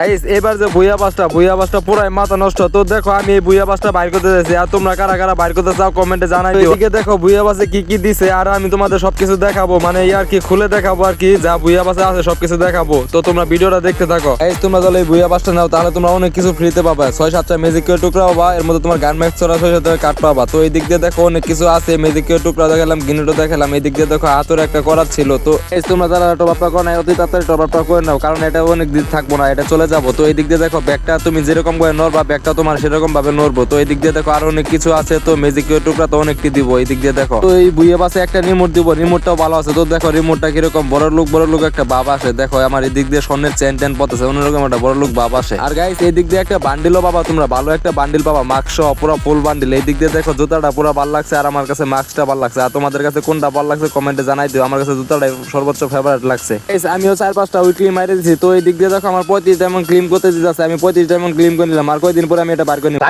এবার যে ভুইয়া বাসটা পুরাই মাথা নষ্ট। তো দেখো আমি এই ভুইয়া বাসটা বাইর করতে যাচ্ছি, আর তোমরা কারা কারা বাইর করতে চাও কমেন্টে জানাই দিও। এদিকে দেখো ভুইয়া বাসে কি কি দিছে, আর আমি তোমাদের সবকিছু দেখাবো, মানে আর কি খুলে দেখাবো আর কি, যা ভুইয়া বাসে আছে সবকিছু দেখাবো। তো তোমরা ভিডিওটা দেখতে থাকো। তোমরা তাহলে এই ভুইয়া বাসটা নাও, তাহলে তোমরা অনেক কিছু ফ্রিতে পাবা। 6-7টা ম্যাজিকের টুকরা পাবা, এর মধ্যে তোমার গান ম্যাক্স 600 কাট পাবা। তো এই দিক দিয়ে দেখো অনেক কিছু আছে, ম্যাজিকের টুকরা দেখালাম, গিনেটো দেখালাম। এই দিক দিয়ে দেখো হাতের একটা করার ছিল। তো তোমরা যারা টপ আপ করো না অতি তাড়াতাড়ি টপ আপ করে নাও, কারণ এটা অনেক দিন থাকবো না, এটা চলে যাবো। তো এই দিক দিয়ে দেখো ব্যাগটা তুমি যেরকম করে নড়বা, ব্যাগটা তোমার সেরকম ভাবে নড়বো। তো এই দিক দিয়ে দেখো আর অনেক কিছু আছে। তো ম্যাজিকের টুকরা তো অনেকটি দিব। এই দিক দিয়ে দেখো তো এই বুইয়ে পাশে একটা রিমোট দিব, রিমোটটাও ভালো আছে। তো দেখো রিমোটটা কিরকম বড় লোক একটা ভাব আসে। দেখো আমার এই দিক দিয়ে স্বর্ণের চেন টেন পড়তেছে, অন্যরকম একটা বড় লোক ভাব আসে। আর গাইস এই দিক দিয়ে একটা বান্ডিলও পাবা তোমরা, ভালো একটা বান্ডিল পাবা, মাস্ক পুরো ফুল বান্ডিল। এই দিক দিয়ে দেখো জুতাটা পুরো ভালো লাগছে, আর আমার কাছে মাস্কটা ভালো লাগছে। আর তোমাদের কাছে কোনটা ভালো লাগছে কমেন্টে জানাই দিও। আমার কাছে জুতাটাই সর্বোচ্চ ফেভারিট লাগছে। আমিও 4-5টা উইকলি মাইরে দিছি। তো এই দিক দিয়ে দেখো আমার 35 ডায়মন্ড ক্লেম করতে দিতেছে, আমি 35 ডায়মন্ড ক্লেম করে নিলাম। আর কয়দিন পরে আমি এটা বার করে নিব।